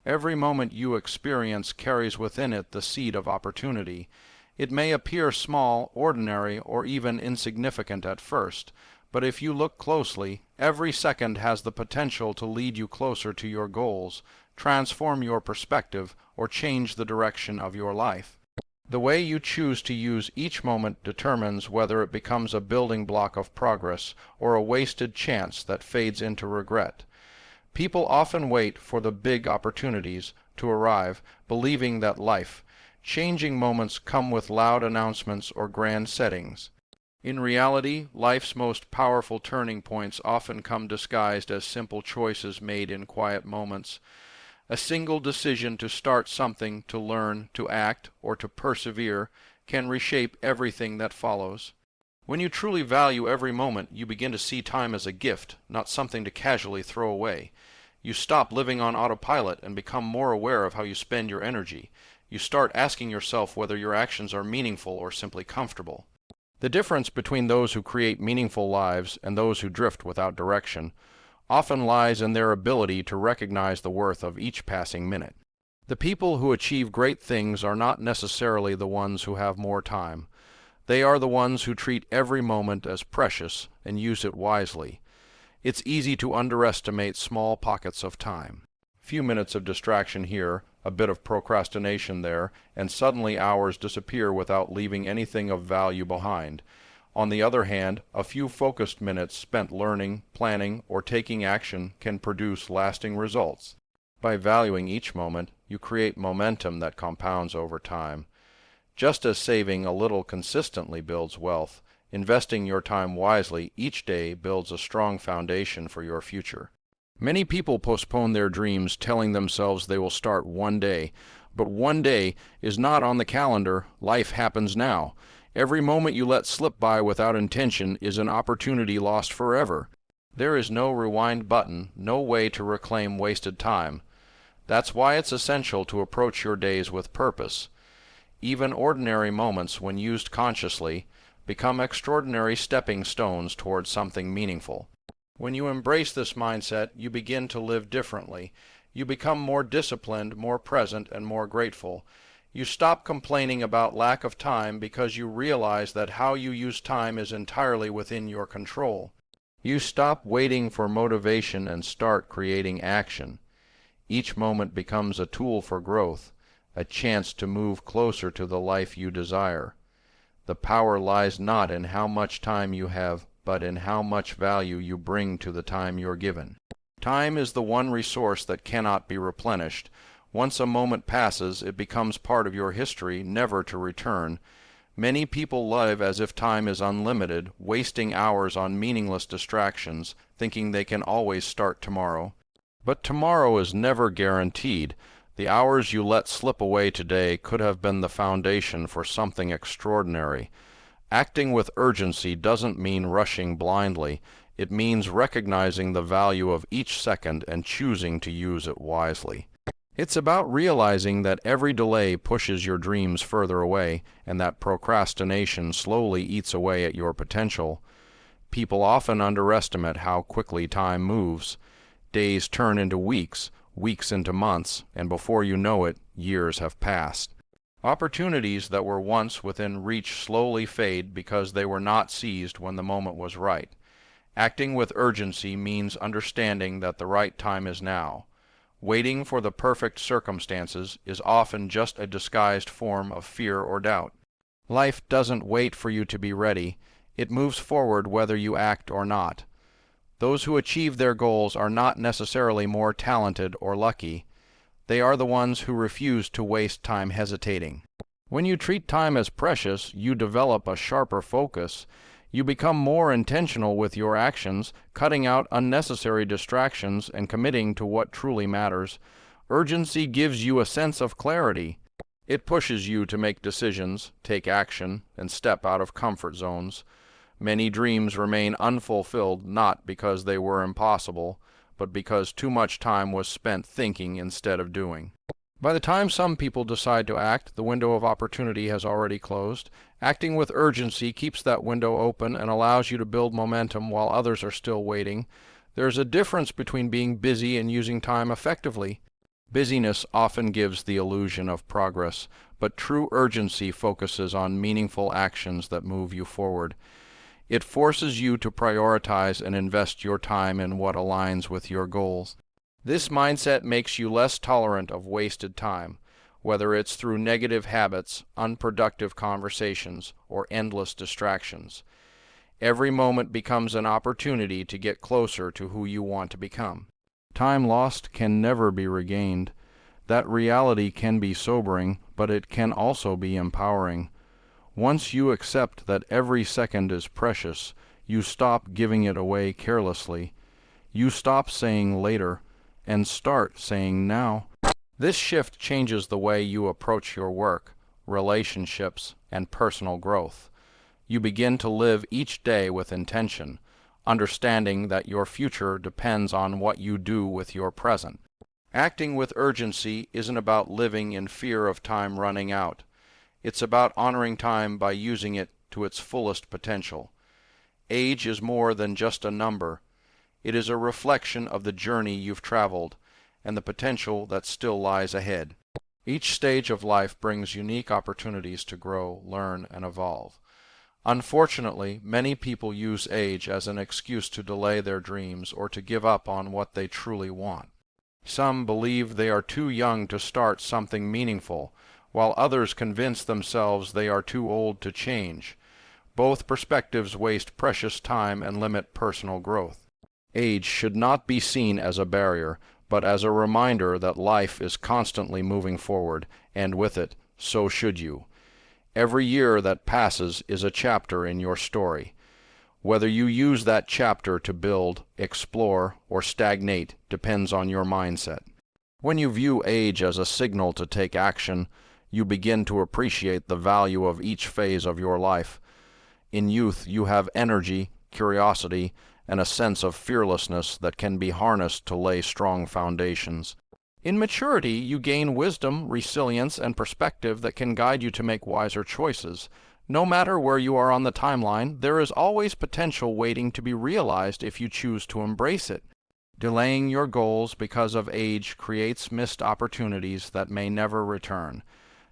Every moment you experience carries within it the seed of opportunity. It may appear small, ordinary, or even insignificant at first, but if you look closely, every second has the potential to lead you closer to your goals, transform your perspective, or change the direction of your life. The way you choose to use each moment determines whether it becomes a building block of progress or a wasted chance that fades into regret. People often wait for the big opportunities to arrive, believing that life-changing moments come with loud announcements or grand settings. In reality, life's most powerful turning points often come disguised as simple choices made in quiet moments. A single decision to start something, to learn, to act, or to persevere can reshape everything that follows. When you truly value every moment, you begin to see time as a gift, not something to casually throw away. You stop living on autopilot and become more aware of how you spend your energy. You start asking yourself whether your actions are meaningful or simply comfortable. The difference between those who create meaningful lives and those who drift without direction often lies in their ability to recognize the worth of each passing minute. The people who achieve great things are not necessarily the ones who have more time. They are the ones who treat every moment as precious and use it wisely. It's easy to underestimate small pockets of time. Few minutes of distraction here, a bit of procrastination there, and suddenly hours disappear without leaving anything of value behind. On the other hand, a few focused minutes spent learning, planning, or taking action can produce lasting results. By valuing each moment, you create momentum that compounds over time. Just as saving a little consistently builds wealth, investing your time wisely each day builds a strong foundation for your future. Many people postpone their dreams, telling themselves they will start one day. But one day is not on the calendar. Life happens now. Every moment you let slip by without intention is an opportunity lost forever. There is no rewind button, no way to reclaim wasted time. That's why it's essential to approach your days with purpose. Even ordinary moments, when used consciously, become extraordinary stepping stones towards something meaningful. When you embrace this mindset, you begin to live differently. You become more disciplined, more present, and more grateful. You stop complaining about lack of time because you realize that how you use time is entirely within your control. You stop waiting for motivation and start creating action. Each moment becomes a tool for growth, a chance to move closer to the life you desire. The power lies not in how much time you have, but in how much value you bring to the time you're given. Time is the one resource that cannot be replenished. Once a moment passes, it becomes part of your history, never to return. Many people live as if time is unlimited, wasting hours on meaningless distractions, thinking they can always start tomorrow. But tomorrow is never guaranteed. The hours you let slip away today could have been the foundation for something extraordinary. Acting with urgency doesn't mean rushing blindly. It means recognizing the value of each second and choosing to use it wisely. It's about realizing that every delay pushes your dreams further away, and that procrastination slowly eats away at your potential. People often underestimate how quickly time moves. Days turn into weeks, weeks into months, and before you know it, years have passed. Opportunities that were once within reach slowly fade because they were not seized when the moment was right. Acting with urgency means understanding that the right time is now. Waiting for the perfect circumstances is often just a disguised form of fear or doubt. Life doesn't wait for you to be ready. It moves forward whether you act or not. Those who achieve their goals are not necessarily more talented or lucky. They are the ones who refuse to waste time hesitating. When you treat time as precious, you develop a sharper focus. You become more intentional with your actions, cutting out unnecessary distractions and committing to what truly matters. Urgency gives you a sense of clarity. It pushes you to make decisions, take action, and step out of comfort zones. Many dreams remain unfulfilled not because they were impossible, but because too much time was spent thinking instead of doing. By the time some people decide to act, the window of opportunity has already closed. Acting with urgency keeps that window open and allows you to build momentum while others are still waiting. There's a difference between being busy and using time effectively. Busyness often gives the illusion of progress, but true urgency focuses on meaningful actions that move you forward. It forces you to prioritize and invest your time in what aligns with your goals. This mindset makes you less tolerant of wasted time, whether it's through negative habits, unproductive conversations, or endless distractions. Every moment becomes an opportunity to get closer to who you want to become. Time lost can never be regained. That reality can be sobering, but it can also be empowering. Once you accept that every second is precious, you stop giving it away carelessly. You stop saying later and start saying now. This shift changes the way you approach your work, relationships, and personal growth. You begin to live each day with intention, understanding that your future depends on what you do with your present. Acting with urgency isn't about living in fear of time running out. It's about honoring time by using it to its fullest potential. Age is more than just a number. It is a reflection of the journey you've traveled and the potential that still lies ahead. Each stage of life brings unique opportunities to grow, learn, and evolve. Unfortunately, many people use age as an excuse to delay their dreams or to give up on what they truly want. Some believe they are too young to start something meaningful, while others convince themselves they are too old to change. Both perspectives waste precious time and limit personal growth. Age should not be seen as a barrier, but as a reminder that life is constantly moving forward, and with it, so should you. Every year that passes is a chapter in your story. Whether you use that chapter to build, explore, or stagnate depends on your mindset. When you view age as a signal to take action, you begin to appreciate the value of each phase of your life. In youth, you have energy, curiosity, and a sense of fearlessness that can be harnessed to lay strong foundations. In maturity, you gain wisdom, resilience, and perspective that can guide you to make wiser choices. No matter where you are on the timeline, there is always potential waiting to be realized if you choose to embrace it. Delaying your goals because of age creates missed opportunities that may never return.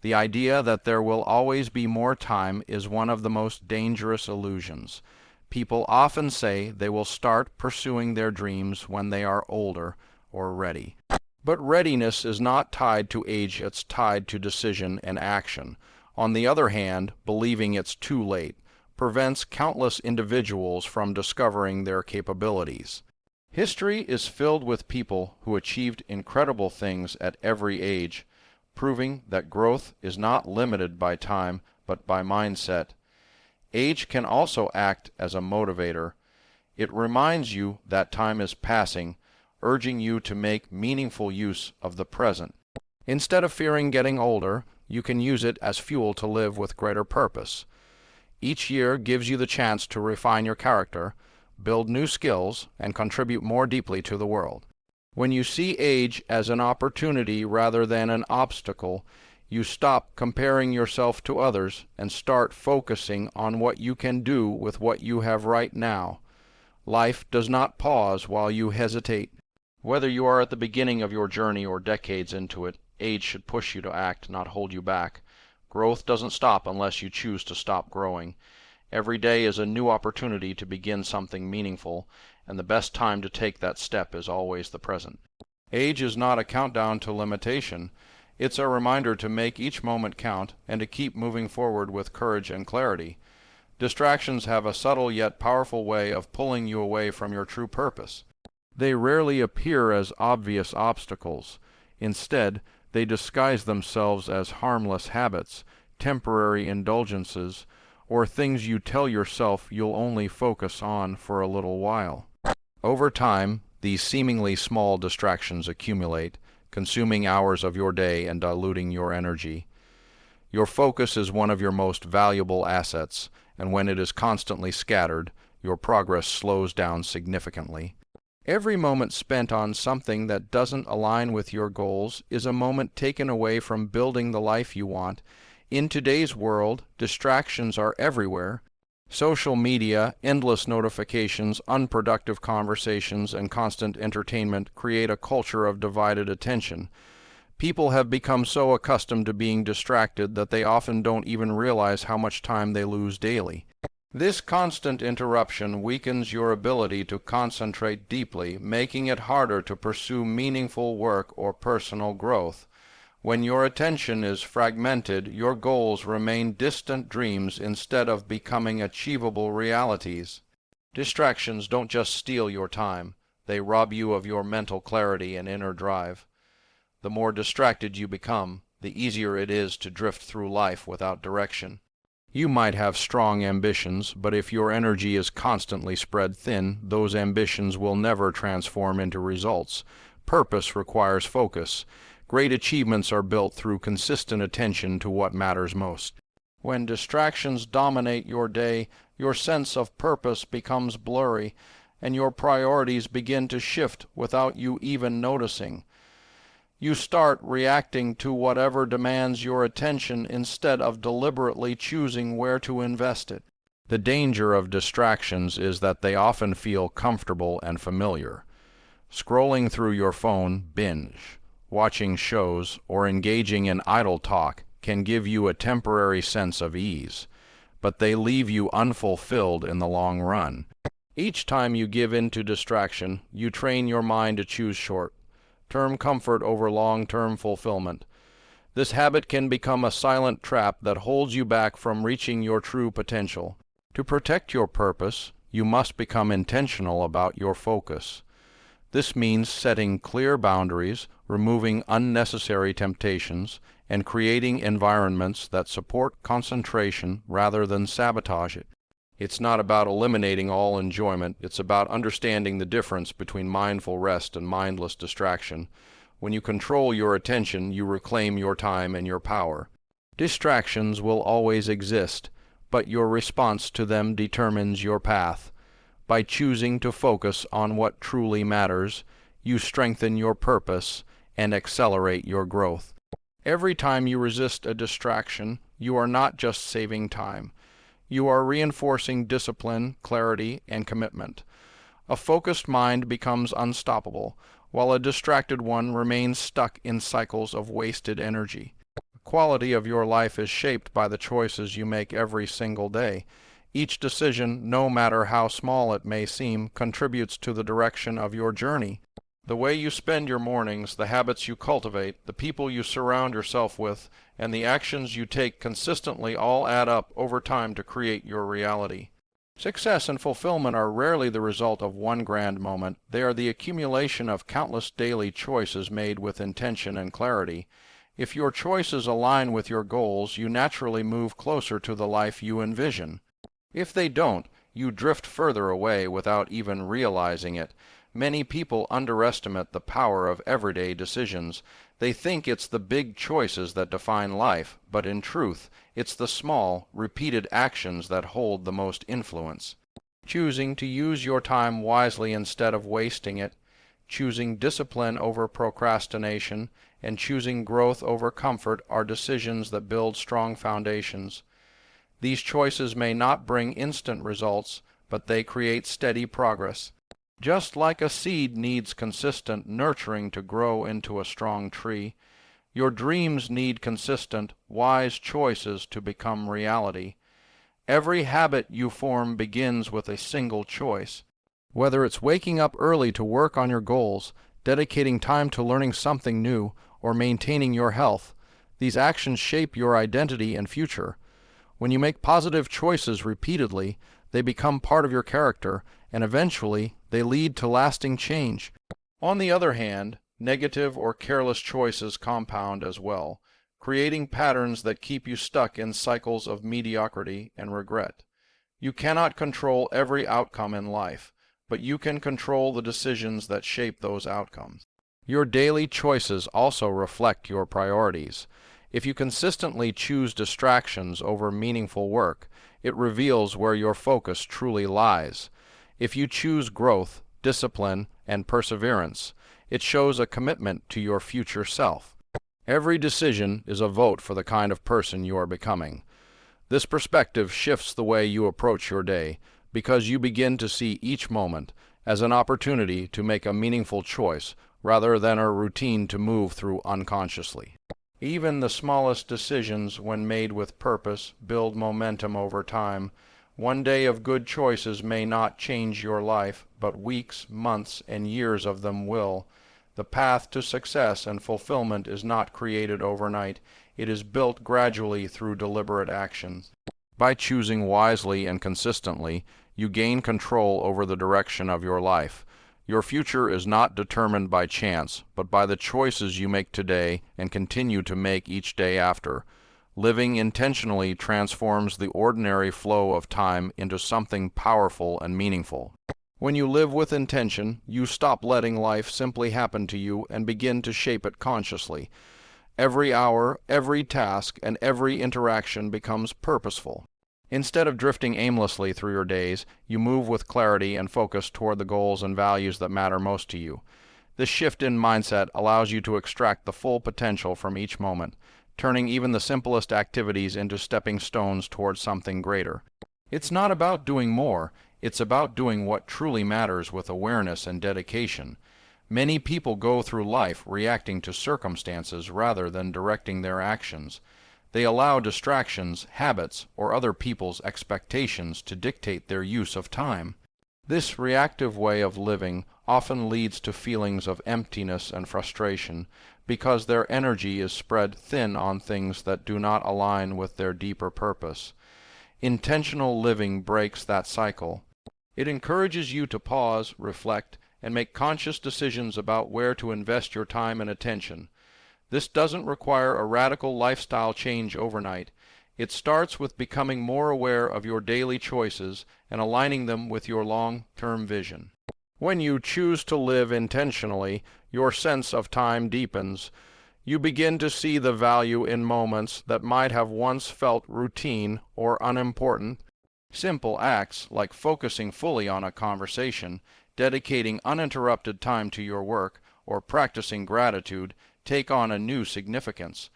The idea that there will always be more time is one of the most dangerous illusions. People often say they will start pursuing their dreams when they are older or ready. But readiness is not tied to age, it's tied to decision and action. On the other hand, believing it's too late prevents countless individuals from discovering their capabilities. History is filled with people who achieved incredible things at every age, proving that growth is not limited by time but by mindset. Age can also act as a motivator. It reminds you that time is passing, urging you to make meaningful use of the present. Instead of fearing getting older, you can use it as fuel to live with greater purpose. Each year gives you the chance to refine your character, build new skills, and contribute more deeply to the world. When you see age as an opportunity rather than an obstacle, you stop comparing yourself to others and start focusing on what you can do with what you have right now. Life does not pause while you hesitate. Whether you are at the beginning of your journey or decades into it, age should push you to act, not hold you back. Growth doesn't stop unless you choose to stop growing. Every day is a new opportunity to begin something meaningful, and the best time to take that step is always the present. Age is not a countdown to limitation. It's a reminder to make each moment count and to keep moving forward with courage and clarity. Distractions have a subtle yet powerful way of pulling you away from your true purpose. They rarely appear as obvious obstacles. Instead, they disguise themselves as harmless habits, temporary indulgences, or things you tell yourself you'll only focus on for a little while. Over time, these seemingly small distractions accumulate, consuming hours of your day and diluting your energy. Your focus is one of your most valuable assets, and when it is constantly scattered, your progress slows down significantly. Every moment spent on something that doesn't align with your goals is a moment taken away from building the life you want. In today's world, distractions are everywhere. Social media, endless notifications, unproductive conversations, and constant entertainment create a culture of divided attention. People have become so accustomed to being distracted that they often don't even realize how much time they lose daily. This constant interruption weakens your ability to concentrate deeply, making it harder to pursue meaningful work or personal growth. When your attention is fragmented, your goals remain distant dreams instead of becoming achievable realities. Distractions don't just steal your time, they rob you of your mental clarity and inner drive. The more distracted you become, the easier it is to drift through life without direction. You might have strong ambitions, but if your energy is constantly spread thin, those ambitions will never transform into results. Purpose requires focus. Great achievements are built through consistent attention to what matters most. When distractions dominate your day, your sense of purpose becomes blurry, and your priorities begin to shift without you even noticing. You start reacting to whatever demands your attention instead of deliberately choosing where to invest it. The danger of distractions is that they often feel comfortable and familiar. Scrolling through your phone, binge, watching shows, or engaging in idle talk can give you a temporary sense of ease, but they leave you unfulfilled in the long run. Each time you give in to distraction, you train your mind to choose short-term comfort over long-term fulfillment. This habit can become a silent trap that holds you back from reaching your true potential. To protect your purpose, you must become intentional about your focus. This means setting clear boundaries, removing unnecessary temptations, and creating environments that support concentration rather than sabotage it. It's not about eliminating all enjoyment, it's about understanding the difference between mindful rest and mindless distraction. When you control your attention, you reclaim your time and your power. Distractions will always exist, but your response to them determines your path. By choosing to focus on what truly matters, you strengthen your purpose and accelerate your growth. Every time you resist a distraction, you are not just saving time. You are reinforcing discipline, clarity, and commitment. A focused mind becomes unstoppable, while a distracted one remains stuck in cycles of wasted energy. The quality of your life is shaped by the choices you make every single day. Each decision, no matter how small it may seem, contributes to the direction of your journey. The way you spend your mornings, the habits you cultivate, the people you surround yourself with, and the actions you take consistently all add up over time to create your reality. Success and fulfillment are rarely the result of one grand moment. They are the accumulation of countless daily choices made with intention and clarity. If your choices align with your goals, you naturally move closer to the life you envision. If they don't, you drift further away without even realizing it. Many people underestimate the power of everyday decisions. They think it's the big choices that define life, but in truth, it's the small, repeated actions that hold the most influence. Choosing to use your time wisely instead of wasting it, choosing discipline over procrastination, and choosing growth over comfort are decisions that build strong foundations. These choices may not bring instant results, but they create steady progress. Just like a seed needs consistent nurturing to grow into a strong tree, your dreams need consistent, wise choices to become reality. Every habit you form begins with a single choice. Whether it's waking up early to work on your goals, dedicating time to learning something new, or maintaining your health, these actions shape your identity and future. When you make positive choices repeatedly, they become part of your character, and eventually they lead to lasting change. On the other hand, negative or careless choices compound as well, creating patterns that keep you stuck in cycles of mediocrity and regret. You cannot control every outcome in life, but you can control the decisions that shape those outcomes. Your daily choices also reflect your priorities. If you consistently choose distractions over meaningful work, it reveals where your focus truly lies. If you choose growth, discipline, and perseverance, it shows a commitment to your future self. Every decision is a vote for the kind of person you are becoming. This perspective shifts the way you approach your day, because you begin to see each moment as an opportunity to make a meaningful choice, rather than a routine to move through unconsciously. Even the smallest decisions, when made with purpose, build momentum over time. One day of good choices may not change your life, but weeks, months, and years of them will. The path to success and fulfillment is not created overnight. It is built gradually through deliberate actions. By choosing wisely and consistently, you gain control over the direction of your life. Your future is not determined by chance, but by the choices you make today and continue to make each day after. Living intentionally transforms the ordinary flow of time into something powerful and meaningful. When you live with intention, you stop letting life simply happen to you and begin to shape it consciously. Every hour, every task, and every interaction becomes purposeful. Instead of drifting aimlessly through your days, you move with clarity and focus toward the goals and values that matter most to you. This shift in mindset allows you to extract the full potential from each moment, turning even the simplest activities into stepping stones towards something greater. It's not about doing more, it's about doing what truly matters with awareness and dedication. Many people go through life reacting to circumstances rather than directing their actions. They allow distractions, habits, or other people's expectations to dictate their use of time. This reactive way of living often leads to feelings of emptiness and frustration because their energy is spread thin on things that do not align with their deeper purpose. Intentional living breaks that cycle. It encourages you to pause, reflect, and make conscious decisions about where to invest your time and attention. This doesn't require a radical lifestyle change overnight. It starts with becoming more aware of your daily choices and aligning them with your long-term vision. When you choose to live intentionally, your sense of time deepens. You begin to see the value in moments that might have once felt routine or unimportant. Simple acts like focusing fully on a conversation, dedicating uninterrupted time to your work, or practicing gratitude take on a new significance.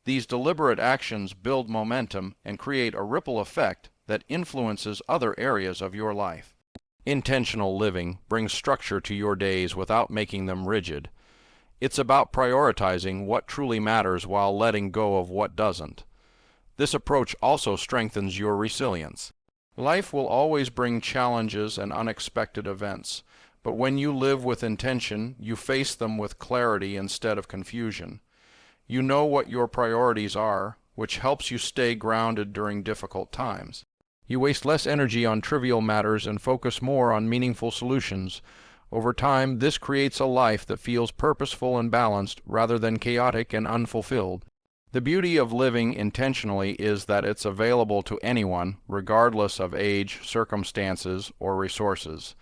These deliberate actions build momentum and create a ripple effect that influences other areas of your life. Intentional living brings structure to your days without making them rigid. It's about prioritizing what truly matters while letting go of what doesn't. This approach also strengthens your resilience. Life will always bring challenges and unexpected events. But when you live with intention, you face them with clarity instead of confusion. You know what your priorities are, which helps you stay grounded during difficult times. You waste less energy on trivial matters and focus more on meaningful solutions. Over time, this creates a life that feels purposeful and balanced rather than chaotic and unfulfilled. The beauty of living intentionally is that it's available to anyone, regardless of age, circumstances, or resources.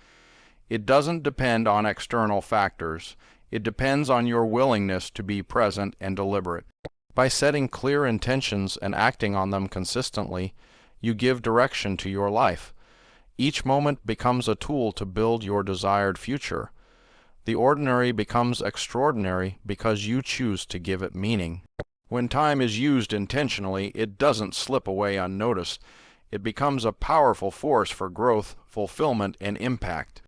It doesn't depend on external factors. It depends on your willingness to be present and deliberate. By setting clear intentions and acting on them consistently, you give direction to your life. Each moment becomes a tool to build your desired future. The ordinary becomes extraordinary because you choose to give it meaning. When time is used intentionally, it doesn't slip away unnoticed. It becomes a powerful force for growth, fulfillment, and impact.